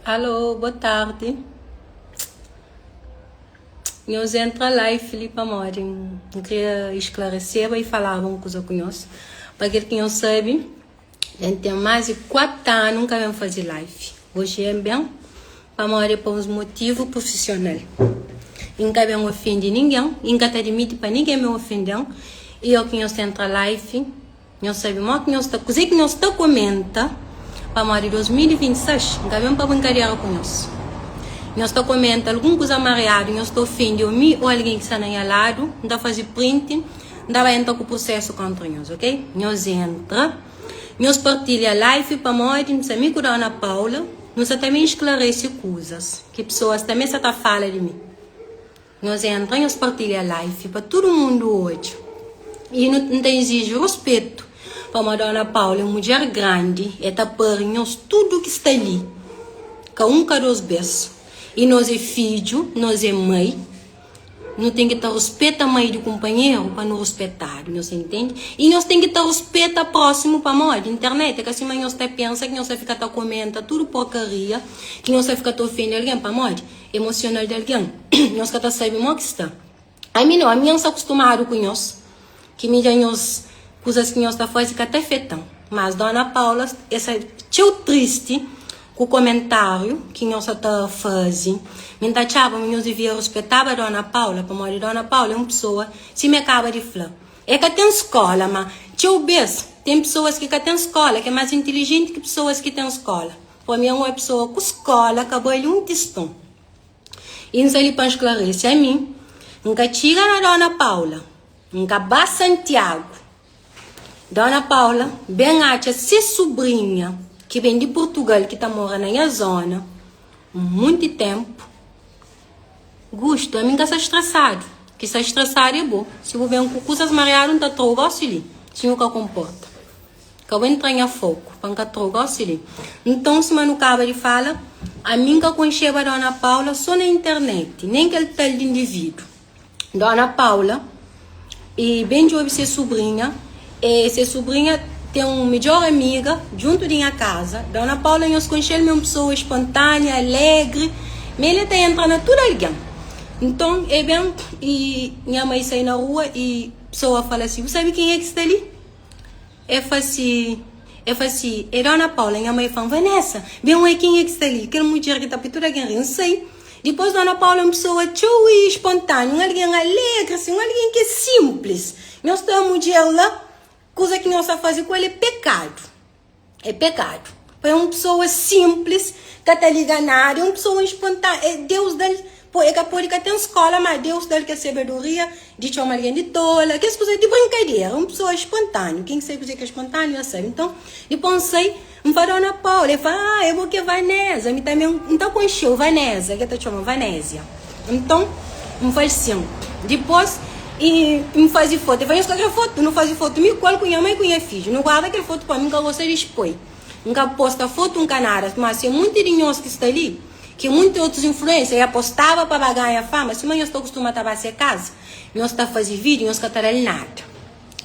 Alô, boa tarde. Nós entra lá e Filipe Amori. Eu queria esclarecer e falar uma coisa com nós. Para aquele que não sabe, a gente tem mais de 4 anos nunca vem fazer live. Hoje é bem, para Amori por uns motivos profissionais. Nunca vem ofender ninguém, nunca te admite para ninguém me ofender. E eu que nós entra live, nós sabemos que nós está, coisa que nós está comenta, para Amori 2026, nunca vem para brincadeira com nós. Nós estou comenta alguma coisa mareada, nós estou ofendendo ou alguém que está na lado, não está fazendo print, não vai entrar com o processo contra nós, ok? Nós entra, nós partilha live para nós, nossa amiga da Ana Paula, nós também esclarece coisas que pessoas também se falam de mim. Nós entra, nós partilha live para todo mundo hoje. E não tem exige respeito para a Madonna Paula, uma mulher grande, é tapar nós tudo que está ali, cada dos beijos. E nós é filho, nós é mãe. Não tem que estar respeito a mãe do companheiro para não respeitar, não se entende? E nós tem que estar respeito próximo para nós, internet. É que assim nós pensa que nós vai ficar comenta tudo porcaria, que nós vai ficar ofendendo alguém para nós, emocional de alguém. Nós que sabemos que está. A minha está acostumado com nós, que me nós coisas que nós está fazendo que até fetam. Mas Dona Paula, essa é tão triste. Com o comentário que nós está fazendo, mentre chava, nós devia respeitar a Dona Paula, para a Dona Paula é uma pessoa, se me acaba de falar. É que tem escola, mas eu vejo, tem pessoas que têm escola, que é mais inteligente que pessoas que têm escola. Para mim, é uma pessoa com escola, acabou ele um testão. E não sei para esclarecer a mim, nunca tira na Dona Paula, nunca vá Santiago. Dona Paula, bem acha, se sobrinha, que vem de Portugal, que está morando na minha zona, muito tempo. Gosto, a mim está estressado. Que está estressado é bom. Se eu ver com coisas mareadas, não está trogoso ali. Se nunca comporta. Que eu entro em fogo, para não trogoso ali. Então, se mano acaba de falar, a mim que conheci a Dona Paula só na internet, nem que ele está de indivíduo. Dona Paula, e bem de ouvir ser sobrinha, e ser sobrinha tem uma melhor amiga junto de minha casa. Dona Paula, nós conhecemos uma pessoa espontânea, alegre, mas ele está entrando tudo alguém. Então, é bem, e minha mãe sai na rua e a pessoa fala assim, você sabe quem é que está ali? É assim, é Dona Paula. Minha mãe fala, Vanessa, bem, quem é que está ali? Aquela mulher que está por tudo alguém, não sei. Depois, Dona Paula é uma pessoa tão espontânea, alguém alegre, assim, alguém que é simples. Nós estamos mulher lá, coisa que nós fazemos com ele é pecado. É pecado. É uma pessoa simples, que está ligando é uma pessoa espontânea. É Deus dele, é que pode que tem escola, mas Deus dele que é sabedoria, de chamar alguém de tola, que as coisas de brincadeira. Uma pessoa espontânea. Quem sabe dizer que é espontâneo, eu sei. Então, depois sei, me fala Dona Paula, ele fala, eu vou que é Vanessa, me também não está com encheu, Vanessa, que está chamando Vanésia. Então, me faz assim. Depois, e me faz foto. Eu falei, qualquer foto, não faz foto. Me colo com minha mãe e com minha filha. Não guarda aquela foto para mim que eu gostaria de expor. Nunca posta foto, nunca nada. Mas tem muito de nós que está ali, que muitos outros influencers apostava para ganhar fama. Se eu estou acostumada a fazer casa, nós está fazendo vídeo, nós está ali nada.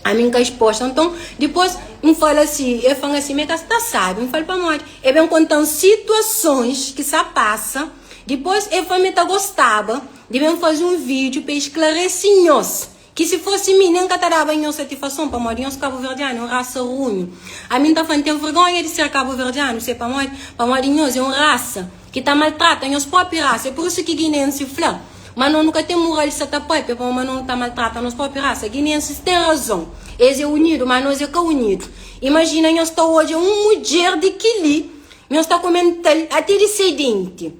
A mim que é exposta. Então, depois, me fala assim, eu falo assim, minha casa está sabe. Me fala para mim, é bem contando situações que se passam. Depois, eu falo, me gostava. Devemos fazer um vídeo para esclarecer nós. Que se fosse mim, nem catarava em satisfação para morrer, nós cabo-verdianos, raça ruim. A mim está falando, tem vergonha de ser cabo-verdiano, sei para morrer, nós é uma raça que está maltrata, nós próprias raça. É por isso que guineenses falam. Mas nós nunca temos moral de ser tapoi, porque nós não está maltrata, nós próprias raça. Guineenses têm razão. Eles é unido, mas nós é que unido. Imagina, nós está hoje uma mulher de quili, nós está comentando até descendente.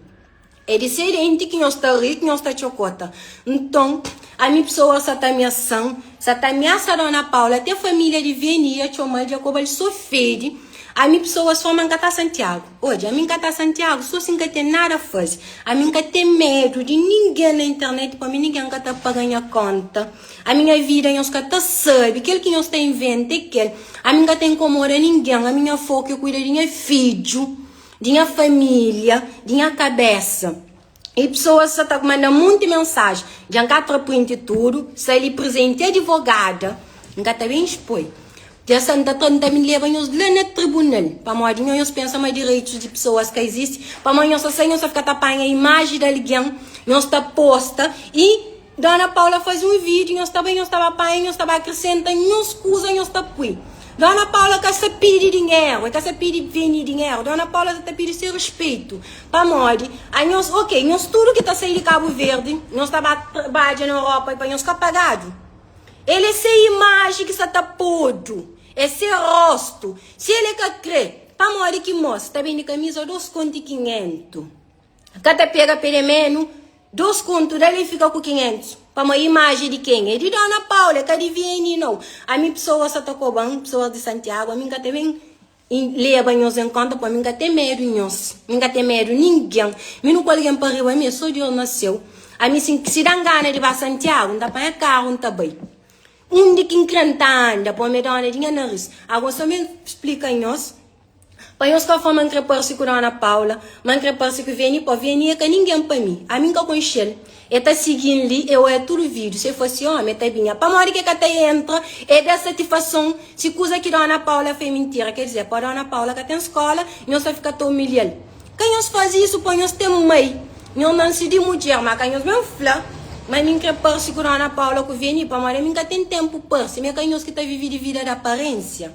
É diferente que nós está rico, que nós está chocota. Então, a minha pessoa está ameaçando, está ameaçando a Dona Paula, até a família de Venia, tia mãe de Jacob, ele sofre. A minha pessoa só me encata Santiago. Hoje, a minha encata Santiago, só sem que tem nada a fazer. A minha tem medo de ninguém na internet, para mim ninguém está para ganhar conta. A minha vida, nós está sabe, aquele que nós tem inventa, aquele. A minha tem incomoda ninguém, a minha foca, eu cuido de minha filho. De minha família, de minha cabeça. E pessoas estão mandando muita mensagem. De encontrar print tudo. Se ele presente advogada. Nunca está bem expõe. Dia Santa Tanta me leva nós lá no tribunal. Para morrer, nós pensamos mais direitos de pessoas que existem. Para morrer, nós assim, nós ficar tapando a imagem da alguém, nós está posta e Dona Paula faz um vídeo, nós também nós estava apanhando, nós estava acrescentando, nós usa, nós está põe. Dona Paula que se pede dinheiro, que se pede venir dinheiro. Dona Paula está pedindo seu respeito. Para morrer, aí nós, ok, nós tudo que está saindo de Cabo Verde, nós estava trabalhando na Europa e para nós ficar pagado. Ele é essa imagem que está podre. Esse rosto, se ele quer crer, para morrer que moça, está bem de camisa 2 conto e 500. Cada pega pelo menos 2 contos, daí fica com 500. Para uma imagem de quem? É de Dona Paula, que é de Vieni, não. A minha pessoa só tocou bem, pessoa de Santiago, a minha também leva nós em conta, para mim tem medo nós. Minha tem medo ninguém. Minha não pode para arriba, minha só de onde nasceu. A minha se dá gana de ir para Santiago, não dá para carro, não está bem. De quem anda, para me dar uma dinheiro na risco. Agora só me explica em nós. Para nós que a forma que parece com a Ana Paula, mas que parece que vem para vir que ninguém para mim. A mim que eu conheço ele, está seguindo ali, eu é tudo vídeo. Se fosse homem, está bem. Para morrer que até entra, é da satisfação. Se coisa que a Ana Paula fez mentira, quer dizer, para a Ana Paula que tem escola, nós só fica tão humilhando. Quem nós faz isso, para nós ter mãe. Nós não se de mulher, mas quem nós mesmo flá. Mas mim que parece com a Ana Paula que vem para morrer, mim que tem tempo para se, mas quem nós que está vivendo vida da aparência.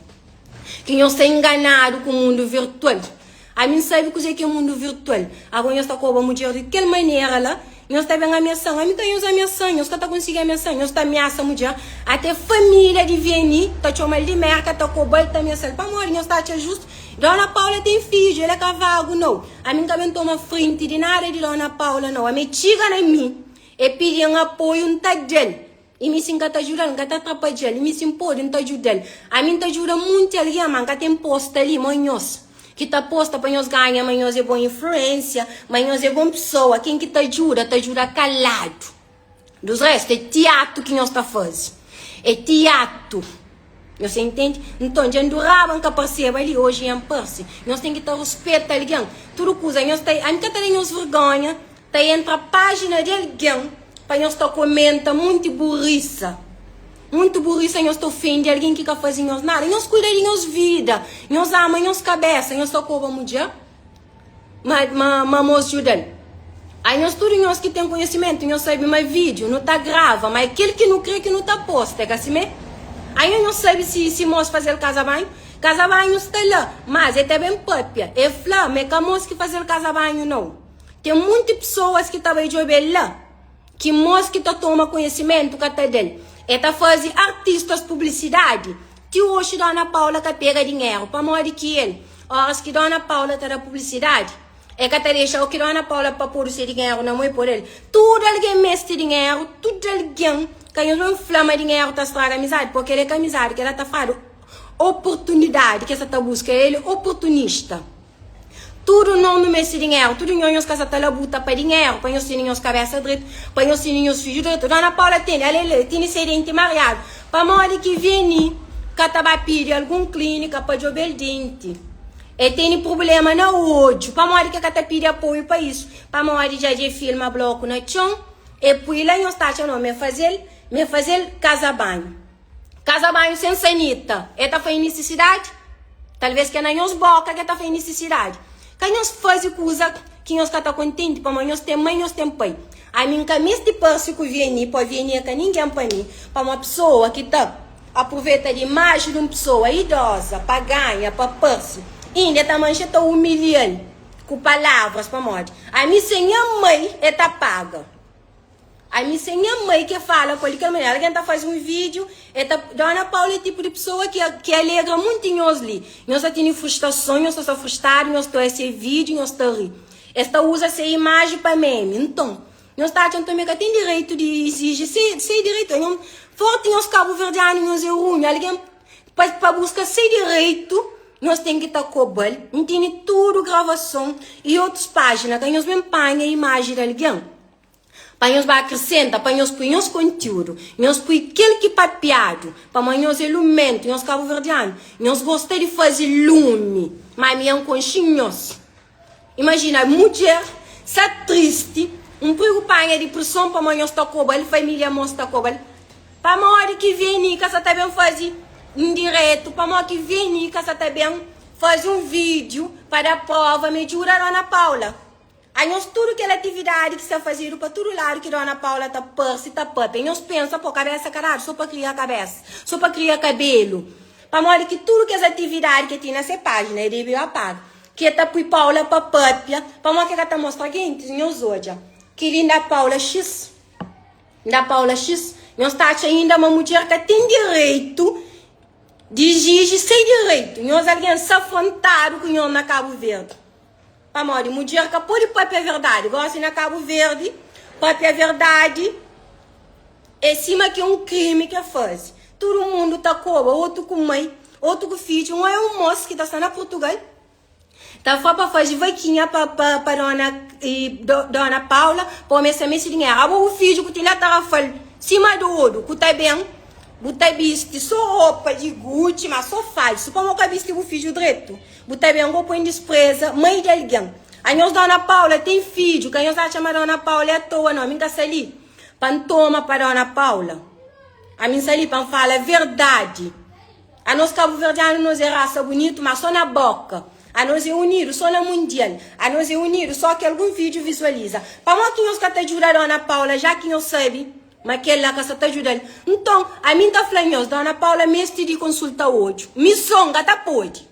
Que nós está enganado com o mundo virtual. A mim sabe o que é o mundo virtual. Agora nós está com a mulher de que maneira lá, nós está vendo ameaçando. A mim tem ameaçando, nós está conseguindo ameaçar, nós está ameaçando a mulher. Até família de Vieni, está chamando de merda, está com o boi, está ameaçando. Para morrer, nós está justo. Dona Paula tem filho, ele é cavalo, não. A mim também toma frente de nada de Dona Paula, não. A mim chega em mim e pede um apoio, não está dele. E me sinto está ajudando, está atrapalhando, e me sinto pode, não está ajudando. A mim está ajudando muito ali, mas que tem posto ali, manhos. Que está posto para nós ganhar, mas nós é boa influência, mas nós é boa pessoa. Quem que está ajuda calado. Dos restos, é teatro que nós está fazendo. É teatro. Você entende? Então, já não que perceba ali hoje em Perse. Nós temos que ter respeito a alguém. Tudo coisa, nós tem, a mim que tem nos vergonha, tem entra a página de alguém. Para nós estar comenta muito burriça. Muito burriça, nós estou fim de alguém que quer fazer nós nada. Nós cuidamos de nós vida. Nós amamos nós cabeça. Nós estou com a mulher. Mas nós ajudamos. Aí nós tudo nós que tem conhecimento. Nós sabemos mais vídeo. Não está grava. Mas aquele que não crê que não está posto. É assim mesmo? Aí nós sabemos se nós fazer o casabanho. Casabanho está lá. Mas é também própria. É flá. Mas que nós que fazer o casabanho não. Tem muitas pessoas que estão aí de lá. Que mostra que toma conhecimento que até dele. É tá fazer artistas publicidade. Que hoje Dona Paula que pega dinheiro. Para morrer que ele. Horas que Dona Paula está na publicidade. É que até deixa o que Dona Paula para pôr o seu dinheiro não é por ele. Tudo alguém mexe dinheiro. Tudo alguém. Que não inflama dinheiro tá estraga amizade. Porque ele é amizade. Que ela tá fazendo oportunidade. Que essa tá busca ele oportunista. Tudo não no mês de dinheiro, tudo nós casa tá lá buta para dinheiro, para nós nós cabeça direita, para nós nós filhos direito. Dona Paula tem, ela tem serente mariado, para morrer que vem, que tá pedir algum clínica para jogar o dente. E tem problema na ódio, para morrer que tá pedir apoio para isso, para morrer já de filma bloco na chão, e depois lá nós tá chamando me fazer casa banho sem sanita, é tá fazendo necessidade, talvez que na nós boca que tá fazendo necessidade. Que nós fazemos coisa que nós está contente, para nós ter mãe, nós temos pai. A mim que este passo que vem para vir que ninguém para mim, para uma pessoa que está aproveita de imagem de uma pessoa idosa, para ganhar, para passo, ainda está manchando humilhando com palavras para morte. A mim sem a mãe está paga. A mim sem a mãe que fala com ele que alguém está fazendo um vídeo, Dona Paula é tipo de pessoa que alegra muito em nós ali. Nós temos frustração, nós estamos frustrados, nós estamos esse vídeo, nós estamos rir. Esta usa essa imagem para meme. Então, nós estamos também que tem direito de exigir, sem direito. Nós forte nós Cabo Verdeano, nós é ruim. Alguém para buscar sem direito, nós temos que estar cobrando. Não tem tudo gravação e outras páginas que nós mesmo põe a imagem de alguém. Para nós acrescentar, para nós pôr nosso conteúdo, nós pôr aquele que papiado, para nós ilumento, nós Cabo Verdeano, nós gostamos de fazer lume, mas me conchinhos. Imagina, a mulher está triste, preocupada de pressão para nós estar cobrando, a família mostra cobrando, para morrer que vem, que essa também fazer indireto, para mim que vem que essa também faz um vídeo para a prova, me jura a Dona Paula. Aí nós tudo aquela atividade que você fazia para todo lado que a Dona Paula está perse, está papi. Nós pensa, pô, cabeça, caralho, só para criar cabeça, só para criar cabelo. Para mim que tudo que essa atividade que tem nessa página, ele deve apagar. Que está para Paula para papia, para mim que ela está mostrando aqui, nós hoje. Que linda Paula X. Da Paula X, nós está ainda uma mulher que tem direito de exigir sem direito. Nós alguém safantado que nós na Cabo Verde. Amor, mulher que pode papiar verdade. Gosta na Cabo Verde, papiar verdade. É cima que é um crime que faz. Todo mundo tá com outro com mãe, outro com filho. Um é um moço que está na Portugal. Tá fora para fazer vaquinha para Dona Paula, para me saber se dinheiro. Agora o filho que tem lá tá cima do outro, que tá bem, botar bicho, só roupa de Gucci, mas só falso. Para não bicho o filho direito. Botar bem, vou pôr despreza, mãe de alguém. Aí nós Dona Paula tem filho, que nós chama Dona Paula é à toa, não, minha ali. Para toma para Dona Paula. A minha ali para falar a verdade. A nós Cabo Verdeano nós é raça bonito, mas só na boca. A nós é unido só na mundial. A nós é unido só que algum vídeo visualiza. Para nós que nós que ajudar a Dona Paula, já que nós sabe, mas que ela que está ajudando. Então, a mim está falando, Dona Paula, mestre de consulta hoje. Missão, gata pode.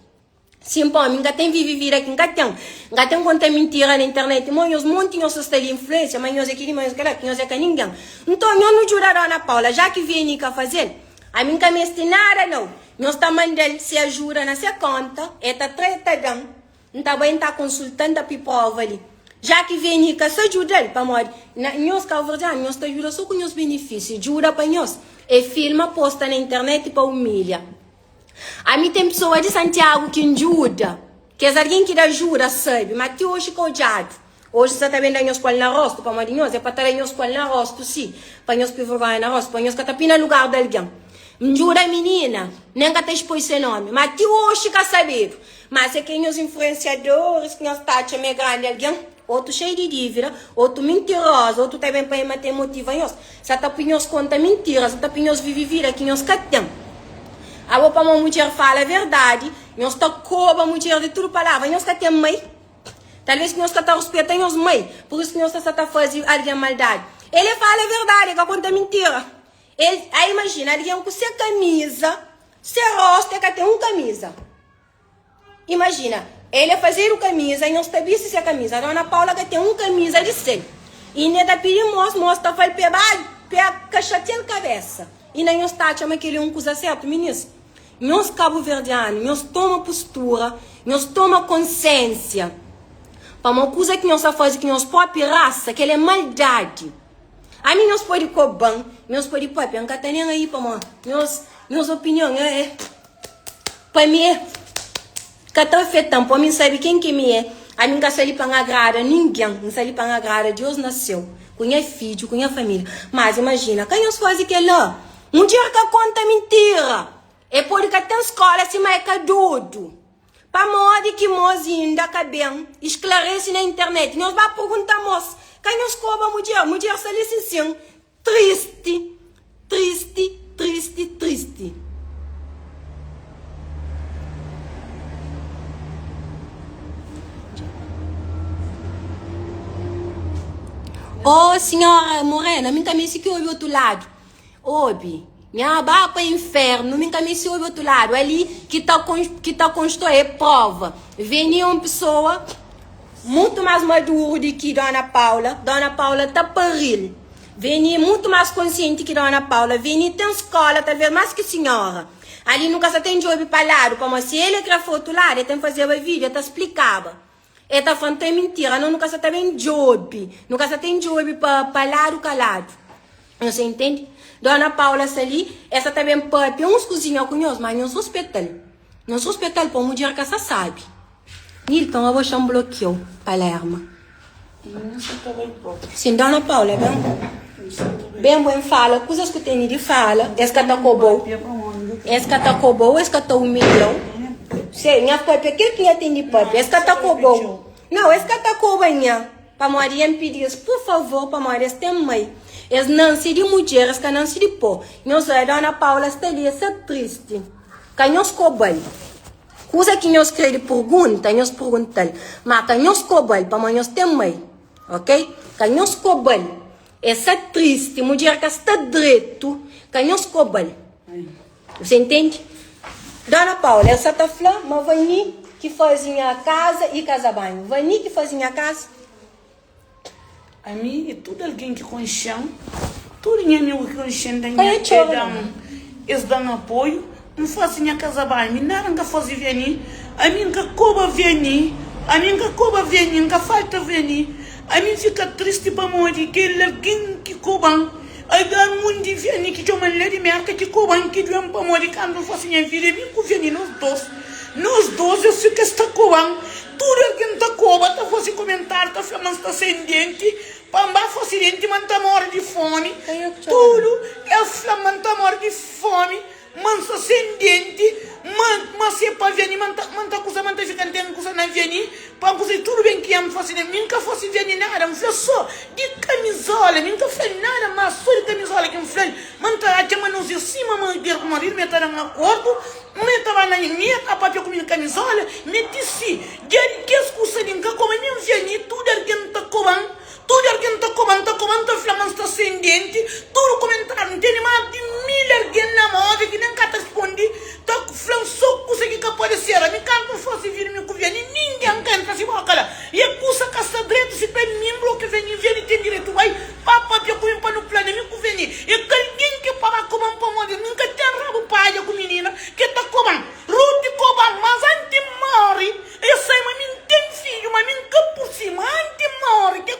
Sim, pô, minha tem viver aqui, ainda tem conta mentira na internet. Mas monte nós está de influência, mas nós aqui, mas que nós é que ninguém. Então, eu não juro a Dona Paula, já que vem cá fazer, a mim que mestre nada não. Nós está mandando se ajuda nessa conta, está tratando, não está bem tá consultando a prova ali. Já que vem cá se ajudar, para nós, nós Cabo Verdeano, nós está ajudando só com os benefícios, jura para nós. E filma, posta na internet para humilhar. A mim tem pessoa de Santiago que ajuda, que é alguém que dá jura, sabe? Mas que hoje que odiado. Hoje você está vendo a nós escola na rosto, para nós, é para ter a nós escola na rosto, sim. Para nós pivogar na rosto, para nós que está no lugar de alguém. Jura menina, nem que te expôs seu nome, mas que hoje que saber. Mas é que os influenciadores que nós está a grande alguém, outro cheio de dívida, outro mentiroso, outro também para manter motivo em nós. Você está para nós conta mentiras, você está para nós viver aqui nós catamos. Agora para uma mulher fala a verdade, nós está cobra a mulher de tudo palavra, nós está mãe. Talvez que nós está respeitando as mães, por isso que nós está fazendo alguém maldade. Ele fala a verdade, que conta mentira. Ele, aí imagina, alguém com sua camisa, seu rosto é que tem uma camisa. Imagina, ele é fazer o camisa e nós está vendo essa camisa. A Dona Paula que tem uma camisa de ser. E nem da pedi mostra faz pegar cachatear a cabeça. E nem nós está chama que ele é um coisa certo, ministro. Nós Cabo Verdeano, nós toma postura, nós toma consciência. Para uma coisa que nós faz que nós pode raça, que ele é maldade. A mim nós pode cobrar, nós pode papi, não tem nem aí para mim. Nós opinião é para mim é cada feitão, para mim sabe quem que me é. A mim que ali para agradar ninguém, não sabe para agradar Deus nasceu, conhece filho, conhece família. Mas imagina, quem nós faz que lá, um dia que conta mentira, é por que tem escola assim mais cadudo. Para modo que nós ainda cabem, esclarece na internet, nós vamos perguntar moço. Quem nos cobra mulher se licenciando. Triste, triste, triste, triste. Oh, senhora Morena, me também se que ouve outro lado. Ouve, minha barra para o inferno, me também se ouve outro lado. Ali que tá construindo prova. Vem uma pessoa muito mais maduro do que Dona Paula. Dona Paula está paril. Veni muito mais consciente que Dona Paula. Veni tem escola, talvez mais que senhora. Ali nunca se tem jogo palado. Como se ele que foi outro lado, ele tem que fazer o vídeo, ele explicava. Ele está falando que é mentira. Não, nunca se tem jogo. Nunca se tem jogo para palado calado. Você entende? Dona Paula ali, essa também pode. Uns cozinham com nós, mas não suspeita. Não suspeita para mulher que essa sabe. Então eu vou chamar um bloqueio, Palermo. Sim, Dona Paula, bem bom fala, coisas que tem de fala, esse que tá cobou, esse que tá cobou, esse que tá humilhou. Sei, minha papi, aquele que tem de papi, esse que tá cobou. Não, esse que tá cobou, para Maria me pedir, por favor, para Maria, tem mãe. Esse não se de mulher, esse que não se de pó. Não sei, Dona Paula está ali, essa triste. Canhos cobal. Coisa que nós queremos perguntar, nós perguntamos. Mas canhos cobal, para nós tem mãe. Ok? Canhos cobal. Essa triste, mulher que está direito, canhos cobal. Você entende? Dona Paula, essa tá falando, mas Vani que fazia a casa e casa banho. Vani que fazia a casa. A mim, e tudo alguém que conheceu, tudo amigo que conheceu, eles dão apoio, não fazem a casa banho, não nunca fazem venir, a mim nunca coba venir, a mim nunca coba venir, nunca falta venir, a mim fica triste para morrer, que alguém que cobam. Agora um mundo vem que eu mandei de merda que cobram que doem para morrer quando fazem a vida, me convém nós dois eu sei que está cobando, tudo alguém está cobando, está fazendo comentário, está falando está sem dente, para não fazer dente, mas está morrendo de fome, tudo é falando está morrendo de fome, mas está sem dente, mas se é para vir, mas está coisa, mas está ficando tem coisa na vir, para fazer tudo bem que eu faço, nunca faço vir nada, mas só de camisola, nunca fez nada, mas só de camisola que eu fiz, mas está a chamar nos cima, mas de marido me está dando acordo, mas estava na minha capa com minha camisola, me disse, de que as coisas nunca como nem vir, tudo alguém está comendo, tudo alguém está comendo, está falando, está sem dente, tudo comentário, não tem mais de 1000 alguém na moda que nem cá responde, está falando só coisa que pode ser, me canto fosse vir me convém, ninguém canta se bacala, e a coisa que está direito, se tem membro que vem tem direito, vai, papa que eu comi para no plano, me convém, e alguém que para comer para moda, nunca tem rabo palha com menina, que está comendo, Ruth comendo, mas antes morre, eu sei, mas não tem filho, mas nunca por cima, antes morre, que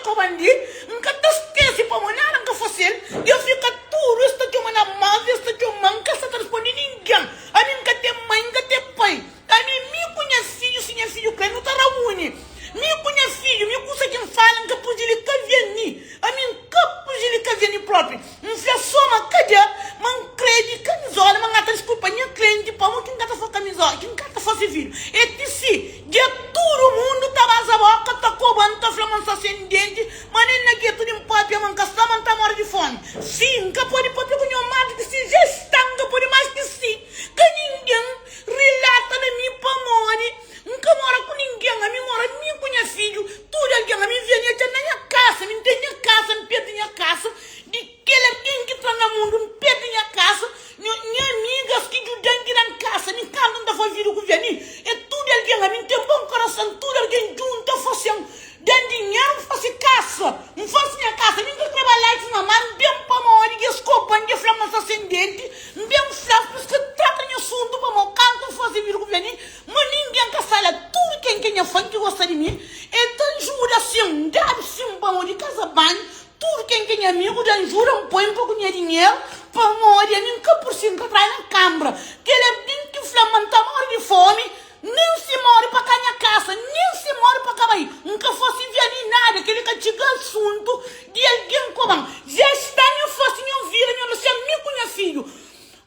comandi, nunca te esquece para morar, nunca fazer, eu fico tudo, esta que eu mando a mão, esta que eu manca, esta responde ninguém, a mim nunca tem mãe, nunca tem pai, a mim me conhece filho, se minha filho crê, não está raune, me conhece filho, me conhece quem fala, nunca pode lhe caviani, a mim nunca pode lhe caviani próprio, não se assoma, cadê, mas crede camisola, mas não desculpa, minha cliente, para quem nunca faz camisola, quem nunca faz filho, e disse, de todo mundo está mais a boca, está cobando, está falando, está sem dente, mas nem na guia tudo em papel, mas está morrendo de fome, sim, nunca pode papel com o mato, que se já está, nunca pode mais que sim, que ninguém relata na minha pamore, nunca mora com ninguém, a mim mora, minha cunha filho, tudo alguém, a mim vem até na minha casa, me tem minha casa, me perde minha casa, de que alguém que está no mundo, me perde minha casa, minha amigas que ajudam que na casa, me cantam da família que vem, é tudo alguém, a mim tem bom coração, tudo alguém junto, fazendo, dando dinheiro, faz caça, não faz minha casa, ninguém trabalha isso na mão, bem para morrer, que escopa, que flama ascendente, bem flama, porque trata de assunto para morrer, cantam, fazem vir que vem, mas ninguém que fala, tudo quem é fã que gosta de mim, é tão jura assim, dá assim para morrer, casa banho, tudo quem é amigo, dan jura, põe um pouco de dinheiro, para morrer, nunca por cima, para trás na câmara, que ele é que flama, está morrendo de fome, nem se morre para cá na casa, nem se morre para cá aí, nunca fosse enviar nem nada, que ele quer chegar assunto de alguém como já está nem fosse nem ouvir, nem não sei, nem com filho,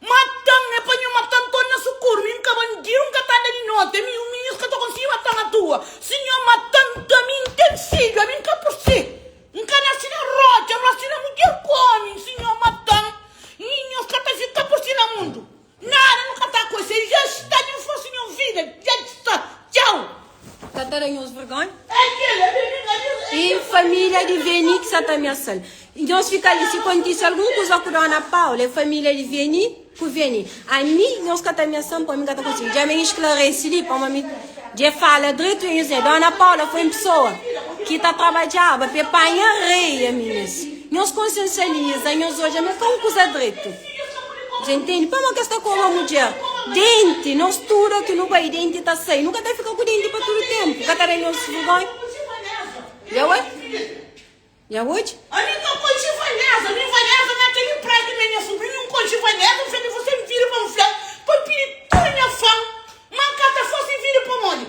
matando, é para não matar todo na socorro, nem nunca bandido, nunca está de nota, é o ministro que estou conseguindo matar na tua, senhor matando a mim, tem filho, a mim nunca por si, nunca nasce na rocha, nasce na mulher come, senhor matando, e os caras ficam por si no mundo. Nada, nunca está com você, já está de força em vida, já está, tchau. Está terem os vergonha? E família de Veni que está ameaçando. E nós ficamos ali, se acontece alguma coisa com a Dona Paula, família de Veni, com Veni. A mim, nós que está ameaçando, para mim que está conseguindo. Já me esclareci, para mim, já fala direito e dizer, Dona Paula foi uma pessoa que está trabalhando, para apanhar rei, minhas. Nós consciencializamos, nós hoje, mas como coisa direito. Você entende? Para uma questão com uma mulher, dente, nós tudo que não vai dente está saindo, nunca vai ficar com dente para todo o tempo. Nunca está não se vergonha. Já hoje? Já hoje? A minha coisa vanessa, a minha vanessa naquele prato que minha sobrinha não coisa vanessa, você vira para um filho, para pedir toda a minha fama, mas cada fosse vira para morrer.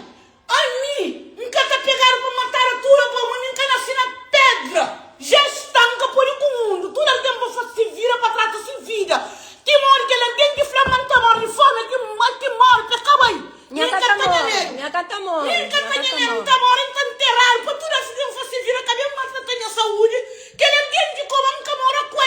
A mim, nunca está pegado para matar a tua para morrer, nunca nasci na pedra, já estanca por aí com o mundo, tudo o tempo se vira para trás, se vira. Que morre, que ele tem que flamanta morre de fome, que morre, que acaba aí. Minha gata morre. Está morre, está enterrado, para tudo assim, você vira, cadê mais na tua saúde, que ele tem que comer, nunca mora com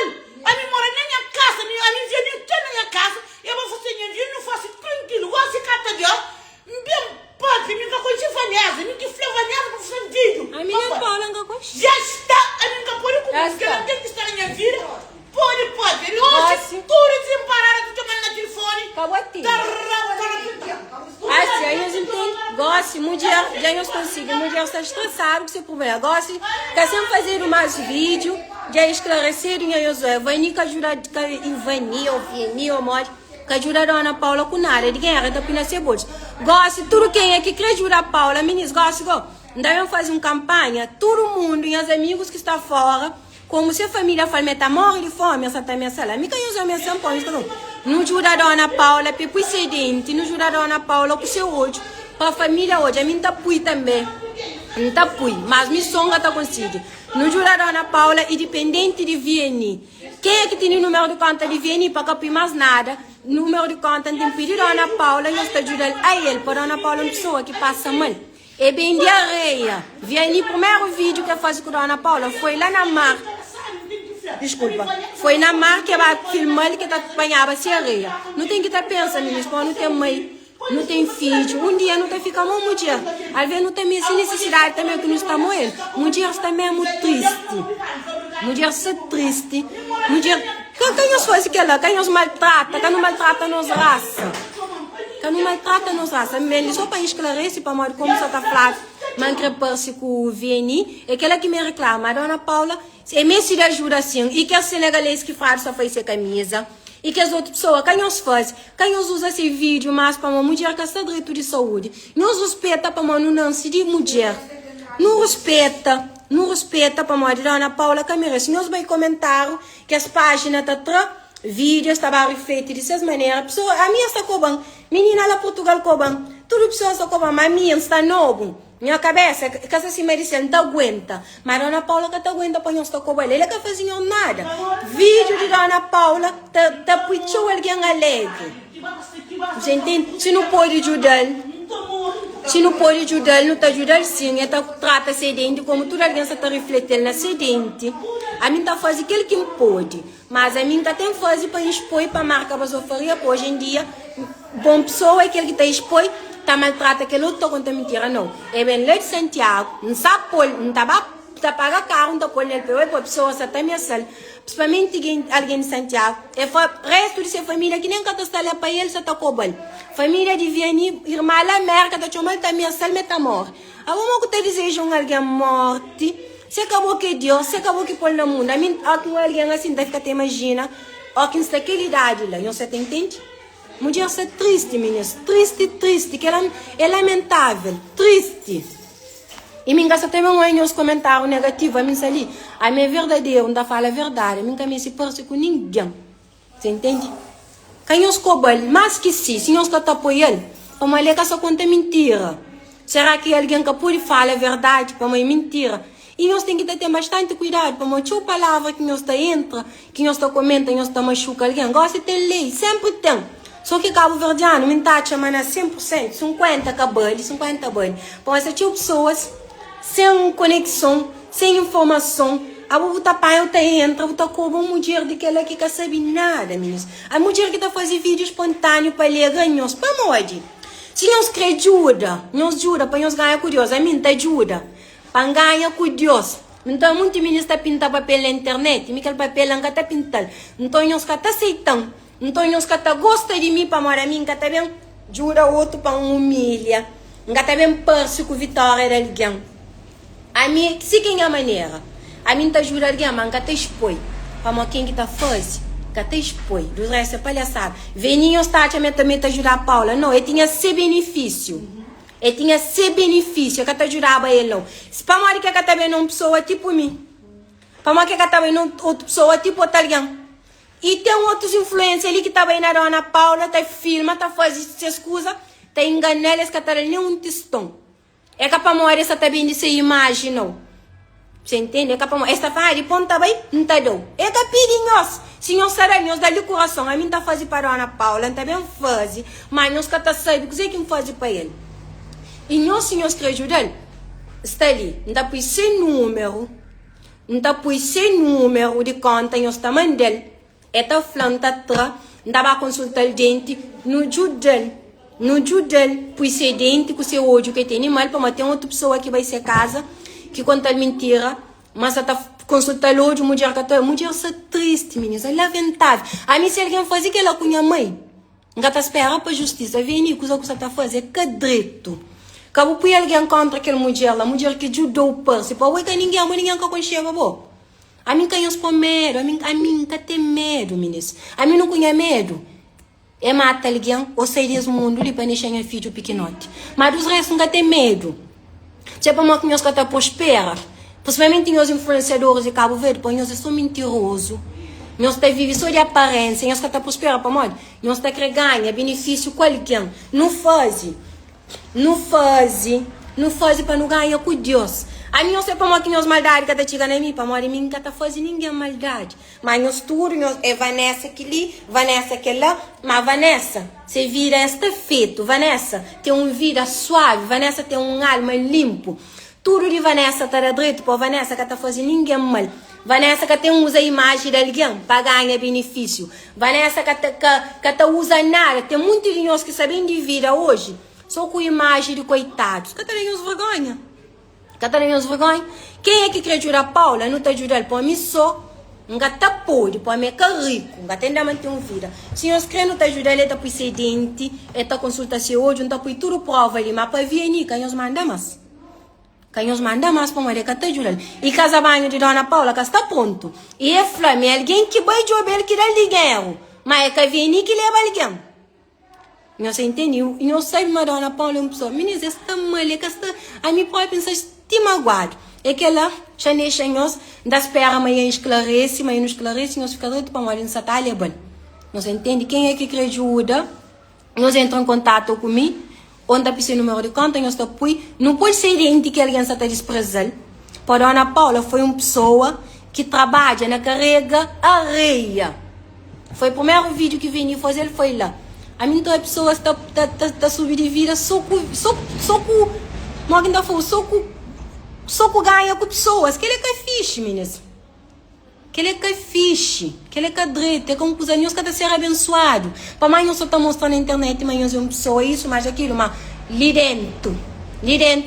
gosto, mulher, já nós conseguimos, mulher está estressada com esse problema. Gosto, quer sempre fazer mais vídeo, já esclarecer, Ivani, que ajuda, Ivani, ou Vieni, ou Mori, que ajuda a Dona Paula com nada, de quem era da Pina Cebolos. Gosto, tudo quem é que quer ajudar a Paula, meninas, gosto, Daí fazer uma campanha, todo mundo, e os amigos que estão fora, como se a família fala, meta morre de fome, essa também é sala. Me canhos a minha sampa, não ajuda a Dona Paula, para o sedente, não ajuda a Dona Paula com o seu hoje, para a família hoje, a mim tá pui também, não tá pui, mas me songa tá consigo. Não ajuda a Dona Paula, independente de VNI. Quem é que tem o número de conta de VNI para capir mais nada? Número de conta tem que pedir a Dona Paula, e nós está ajudando a ele, para a Dona Paula uma pessoa que passa mal. É bem diarreia. VNI, primeiro vídeo que eu faço com a Dona Paula foi lá na mar. Desculpa. Foi na mar que ela filmou que ela apanhava diarreia. Não tem que estar pensando nisso, não tem mãe, não tem filho. Um dia não tem que ficar uma mulher. Às vezes não tem essa necessidade também que não está morrendo. Mulher está mesmo triste. Mulher está triste. Mulher. Quem nos faz aquilo? Quem nos maltrata? Quem não maltrata nos raça? Quem não maltrata nos raça? Só para esclarecer, para mostrar como você está falando. Manca parece com o VNI, é aquela que me reclama, a Dona Paula, é mesmo se ajuda assim, e que a senegalês que faz só faz camisa, e que as outras pessoas, quem os faz, quem os usa esse vídeo, mas para uma mulher que está direito de saúde, não respeita para uma não se de mulher, não respeita para uma Dona Paula que merece, nós vamos comentar que as páginas estão vídeos estavam feitos dessas maneiras, pessoa, a minha está cobando, menina lá Portugal cobando, tudo pessoa está cobando, mas a minha está novo. Minha cabeça, que essa se merece, não aguenta. Mas a Dona Paula que aguenta para nós tocar ele, ele que fazia nada. Vídeo de Dona Paula, tá puxou alguém alegre. Você entende? Se não pode ajudar, não está ajudando sim, ele trata sedente, como tudo alguém está refletindo na sedente. A mim está fazendo aquilo que pode, mas a mim está tem fazer para expor, para marcar para sofrer, hoje em dia, bom pessoa é aquele que está expor, tá maltrata que luta contra mentira não. É bem lá de Santiago, não sabe pôr, não tá paga carro, não tá pôr nele para pessoas até minha sala. Principalmente alguém de Santiago. É o resto de sua família que nem que está lá para ele, só tá cobrando. Família de Vianney, irmã lá, merda, tá chamando da minha sala, mas tá morta. A uma que te desejam alguém morte, se acabou que Deus, se acabou que pôr no mundo. A mim, alguém assim, deve ficar te imagina, ó, que está aquela idade lá, você tá entende? Mulher está triste, meninas. Triste. Que ela é lamentável. Triste. E me engano também uns comentários negativos. A mim ali. A minha verdadeira, não fala a verdade. A mim também se parece com ninguém. Você entende? Quem os cobra, mas que sim. Se nós estamos apoiando, para uma lega só conta mentira. Será que alguém que pode falar a verdade para uma mentira? E nós temos que ter bastante cuidado para uma palavra que nós entra, que nós comenta, que nós machuca alguém. Gosta de ter lei, sempre tem. Só que Cabo Verdeano, me está chamando a 100%, 50 cabelo, 50 banhos. Por essa tinha pessoas sem conexão, sem informação. A mulher pai entra, a cobra uma mulher daquela que não sabe nada, meninas. A mulher que está fazendo vídeo espontâneo para ler ganhos, para morrer. Se nós queremos ajuda, para nós ganhar com Deus, a mim te ajuda. Para ganhar com Deus. Então, muitos meninos estão pintando papel na internet, e aquele papel não está pintando. Então, nós estamos aceitando. Então, nós que gosta de mim para morar mim, que também jura outro para humilha, que também parece com vitória de alguém. A mim, se quem é a maneira, a mim tá jura alguém, mas que te expõe, para quem que tá faz, que te expõe, do resto é palhaçada. Veninho está também tá jurar a Paula, não, ele tinha esse benefício, que te jurava ele não. Se para morar que também não pessoa tipo mim, para morar que também não outra pessoa tipo outro alguém. E tem outros influencers ali que estão aí na Dona Paula, tá filma, tá fazendo essas coisas, tá enganando eles que estão nem um testão. É que para morrer essa também dessa imagem, não. Você entende? É que para morrer essa faz, ponta bem, não tá deu. É que pedinhos, se nós seremos dali coração, a mim tá fazendo para a Dona Paula, também faz, mas nós que tá sabendo, que quem faz para ele. E nós, se nós queremos ajudar, está ali, não dá por ser número, de conta, nós tá mandando. Esta planta tra, dava consultar o dente, no judel, pois ser dente com seu ódio que tem animal, para ter outra pessoa que vai ser casa, que conta mentira, mas está consultar o ódio, mulher está triste, meninas, é lamentável. A mim se alguém fazer que ela com a mãe, não está esperando para a justiça, vem e coisa que você está fazendo, que direito, Cabo põe alguém contra aquele mulher lá, mulher que ajudou o parceiro. Para o que ninguém que conhecia, babo. A mim canhos por medo, a mim que tem medo, meninas. A mim não conhece medo. É mata alguém, ou sei desse mundo, ali para deixar filho pequenote. Mas dos restos nunca tem medo. Se é para uma que nós que prospera, principalmente os influenciadores de Cabo Verde, porque nós são mentirosos. Nós está vivendo só de aparência, nós que prospera para nós. Nós está que ganha benefício com alguém. Não faz para não ganhar com Deus. A mim não sei para que nós maldade que está chegando em mim, para mim que está fazendo ninguém maldade. Mas nós tudo, é Vanessa que ali, Vanessa que lá, mas Vanessa, você vira esta feito, Vanessa tem uma vida suave, Vanessa tem um alma limpo. Tudo de Vanessa está direito para Vanessa que está fazendo ninguém mal. Vanessa que usa a imagem de alguém para ganhar benefício. Vanessa que usa nada, tem muitos de nós que sabem de vida hoje, só com imagem de coitados. Que tem os vergonha. Catarina, vergonha. Quem é que quer ajudar a Paula? Não está ajudando para mim só. Não está pode, para mim é rico. Não tem nada de vida. Se nós queremos não está ajudando, ele está por ser dente, ele está consultação hoje, não está por tudo prova ali, mas para vir quem nos manda mais. Quem nos manda mais para mim que está ajudando. E casa banho de Dona Paula que está pronto. E é flame, alguém que vai jogar que dá dinheiro, mas é que vem que leva alguém. Não se entendeu. E não sei, Madonna Paula, uma pessoa, meninas, esta mulher que está, a mim pode pensar, te magoado. É que ela, já deixa nós, da espera amanhã esclarece, amanhã não esclarece, nós ficamos para uma hora tá bom. Não se entende quem é que quer ajuda, nós entramos em contato comigo, onde está o número de conta, nós apoio, não pode ser idêntico que alguém está desprezando. Para Dona Paula foi uma pessoa que trabalha na carrega areia. Foi o primeiro vídeo que vim fazer, ele foi lá. A mim, toda pessoa está subindo de vida só com ganha com pessoas. Que ele é que é fixe, meninas. Que ele é que é fixe. Que ele é que é direito. É como os aninhos que está sendo abençoado. Para mim, eu só estou mostrando na internet, mas eu uma pessoa, isso, mas aquilo, mas ali dentro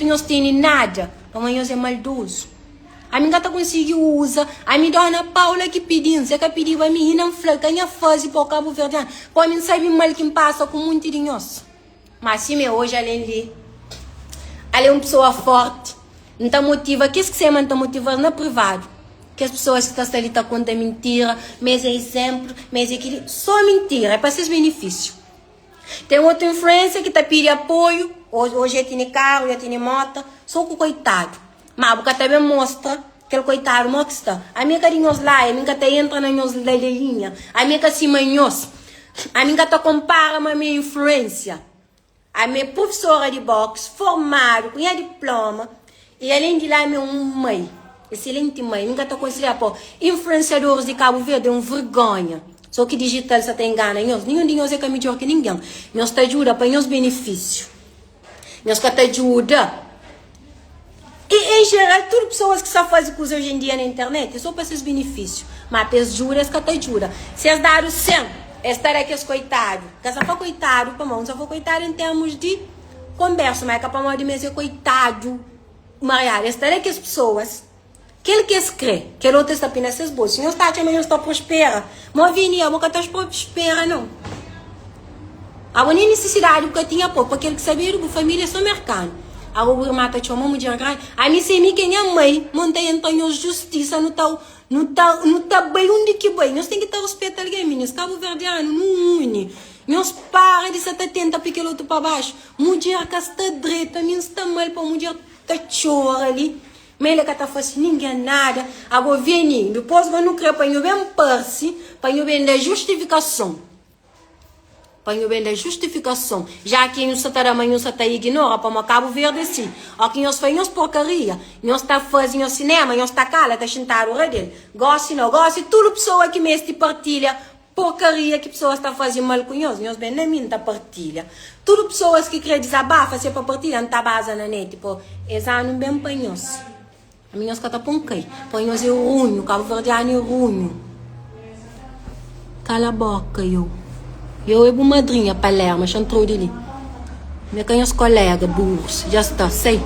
não tem nada. Para mim, eu é maldoso. A minha gata conseguiu usar. A minha Dona Paula que pediu. Você que pediu a mim. E não falou. Quem é faz para o Cabo Verde. Para mim sabe mal que passa com muito de nós. Mas sim, hoje além de. Ela é uma pessoa forte. Não está motiva. Que você manda motivar na privado? Que as pessoas que estão ali estão contando mentira. Mas é exemplo. Mas é que só mentira. É para esses benefícios. Tem outra influência que está pedindo apoio. Hoje já tem carro, já tem moto. Só com coitado. Mas porque também mostra que ele coitado mostra. A minha carinhos lá, a minha que entra na minhas leilinha, a minha que se manhos, a minha que compara a minha influência, a minha professora de boxe, formada, com diploma, e além de lá, a minha mãe, excelente mãe, a minha que considera por influenciadores de Cabo Verde, é uma vergonha. Só que digital só tem engano, nenhum de nós é melhor que ninguém. Nós te ajuda para os benefícios. Nós que te ajuda. E, em geral, todas as pessoas que só fazem coisas hoje em dia na internet, é só para esses benefícios. Mas as juras que te jura. Se eles daram 100, estar aqui os coitados. Que só for coitado, para mim, só for coitado em termos de conversa, mas é para mim de mesmo coitado. Maria, estar aqui as pessoas, que ele quer crer, que ele outro está apenas essas bolsas. Se não está aqui, não está prospera. Mas vinia, a boca está prospera, não. A única necessidade que eu tinha, porque aquele que sabia que a família é só mercado. A Rubra mata uma mulher grande. A mim sei que minha mãe montei então justiça não tá bem onde que bem. Nós tem que estar respeitando alguém, meninas. Cabo Verdeano não une. Nós para de se atenta porque outro para baixo. Mulher que está direita, nem está mal para mulher que chora ali. Mas ele que está fazendo ninguém nada. Agora vem, depois eu não quero para eu bem perce, para eu bem da justificação. Para bem da justificação, já que nós está ignora para o Cabo Verde sim. Aqui nós fazemos porcaria, nós está fazendo cinema, nós está cala, está sentado o dele. Goste não, goste, toda pessoa que me partilha porcaria que pessoas está fazendo mal com nós bem na minha está partilha. Todas pessoas que querem desabafar, se para partilhar, não está base na net, tipo, exame bem para nós. A minha está poncai, para nós é ruim, o Cabo Verde é ruim. Cala a boca, eu e uma madrinha Palermo, entrou dele. Minha canhos colega, burros, já está, sei.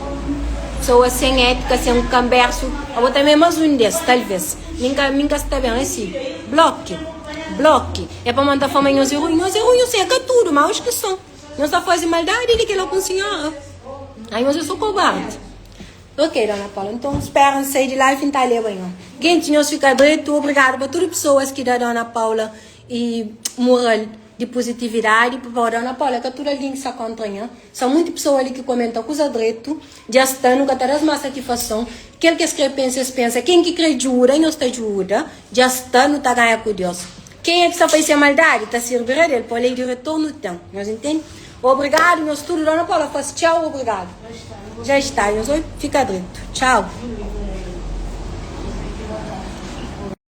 Pessoa sem ética, sem um converso. Eu também mais um desses, talvez. Minha está bem assim. Bloque. É para mandar fama em nós é ruim, eu sei que é tudo, mas acho que são. Nós está fazendo maldade, ele que não com senhora. Aí você sou covarde. Ok, Dona Paula, então esperam sair de live e tá ali banho. Gente, nós fica direito, obrigado para todas as pessoas que da Dona Paula e moral de positividade para a Dona Paula, que tudo alguém que se acompanha. São muitas pessoas ali que comentam coisa direito, já estão, que todas as satisfação. Quem que escreve pensa, quem que crê jura e não está jura, já está, não está ganhando com Deus. Quem é que só faz a maldade, está servindo dele, para lei de retorno, então. Nós entendemos? Obrigado, nós tudo, Dona Paula, faz tchau, obrigado. Já está, nós fica direito. Tchau.